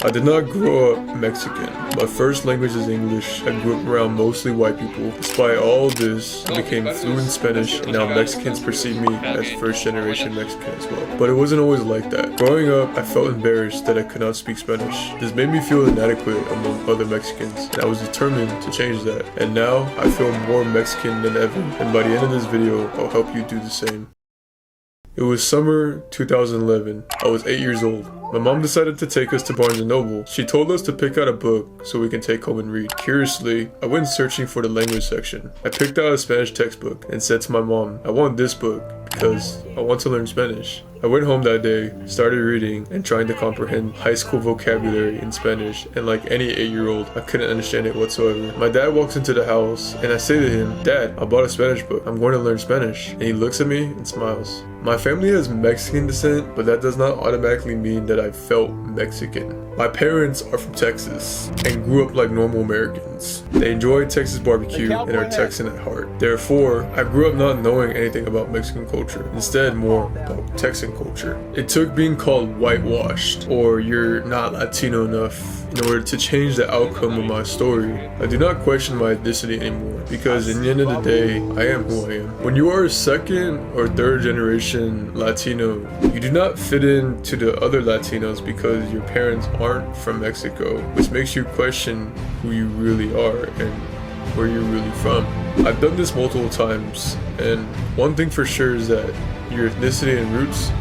I did not grow up Mexican. My first language is English. I grew up around mostly white people. Despite all this, I became fluent in Spanish, and now Mexicans perceive me as first generation Mexican as well. But it wasn't always like that. Growing up, I felt embarrassed that I could not speak Spanish. This made me feel inadequate among other Mexicans, and I was determined to change that. And now, I feel more Mexican than ever, and by the end of this video, I'll help you do the same. It was summer 2011. I was 8 years old. My mom decided to take us to Barnes & Noble. She told us to pick out a book so we can take home and read. Curiously, I went searching for the language section. I picked out a Spanish textbook and said to my mom, I want this book because I want to learn Spanish. I went home that day, started reading, and trying to comprehend high school vocabulary in Spanish, and like any 8-year-old, I couldn't understand it whatsoever. My dad walks into the house, and I say to him, Dad, I bought a Spanish book. I'm going to learn Spanish. And he looks at me and smiles. My family has Mexican descent, but that does not automatically mean that I felt Mexican. My parents are from Texas and grew up like normal Americans. They enjoy Texas barbecue and are Texan at heart. Therefore, I grew up not knowing anything about Mexican culture, instead more about Texan culture. It took being called whitewashed, or you're not Latino enough, in order to change the outcome of my story. I do not question my ethnicity anymore, because in the end of the day, I am who I am. When you are a second or third generation Latino, you do not fit into the other Latinos because your parents aren't from Mexico, which makes you question who you really are and where you're really from. I've done this multiple times, and one thing for sure is that your ethnicity and roots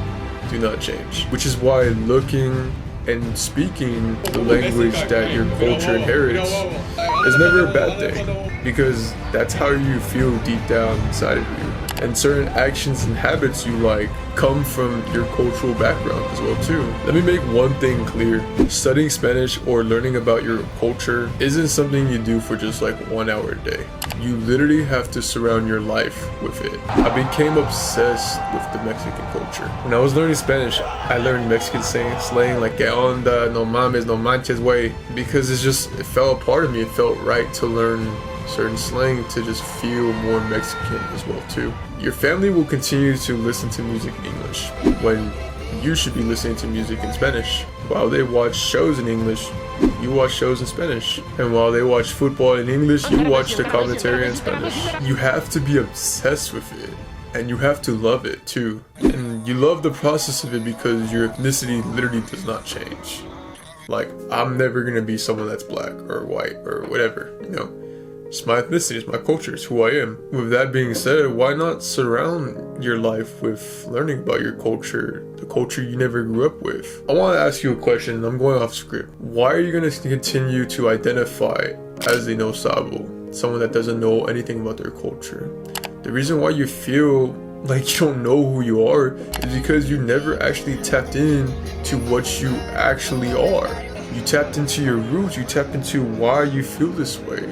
do not change, which is why looking and speaking the language that your culture inherits is never a bad thing, because that's how you feel deep down inside of you. And certain actions and habits you like come from your cultural background as well too. Let me make one thing clear. Studying Spanish or learning about your culture isn't something you do for just like 1 hour a day. You literally have to surround your life with it. I became obsessed with the Mexican culture. When I was learning Spanish, I learned Mexican slang like que onda, no mames, no manches, way, because it felt a part of me. It felt right to learn certain slang to just feel more Mexican as well too. Your family will continue to listen to music in English when you should be listening to music in Spanish. While they watch shows in English, you watch shows in Spanish. And while they watch football in English, you watch the commentary in Spanish. You have to be obsessed with it, and you have to love it too. And you love the process of it because your ethnicity literally does not change. Like, I'm never gonna be someone that's black or white or whatever, you know? It's my ethnicity, it's my culture, it's who I am. With that being said, why not surround your life with learning about your culture, the culture you never grew up with? I want to ask you a question, and I'm going off script. Why are you going to continue to identify as a no sabo, someone that doesn't know anything about their culture? The reason why you feel like you don't know who you are is because you never actually tapped in to what you actually are. You tapped into your roots, you tapped into why you feel this way.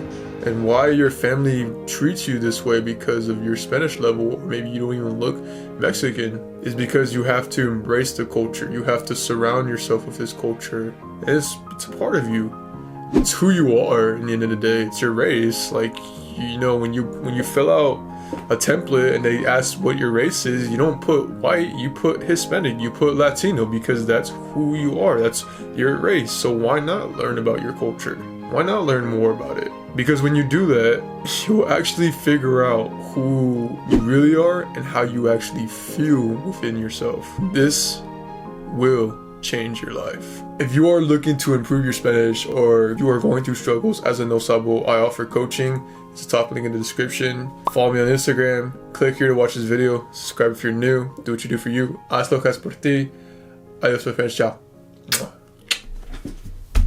And why your family treats you this way because of your Spanish level, or maybe you don't even look Mexican, is because you have to embrace the culture. You have to surround yourself with this culture. And it's a part of you. It's who you are in the end of the day. It's your race. Like, you know, when you fill out a template and they ask what your race is, you don't put white, you put Hispanic, you put Latino, because that's who you are. That's your race. So why not learn about your culture? Why not learn more about it? Because when you do that, you'll actually figure out who you really are and how you actually feel within yourself. This will change your life. If you are looking to improve your Spanish, or you are going through struggles as a no sabo, I offer coaching. It's a top link in the description. Follow me on Instagram. Click here to watch this video. Subscribe if you're new. Do what you do for you. Haz lo que es por ti. Adiós, my friends. Ciao.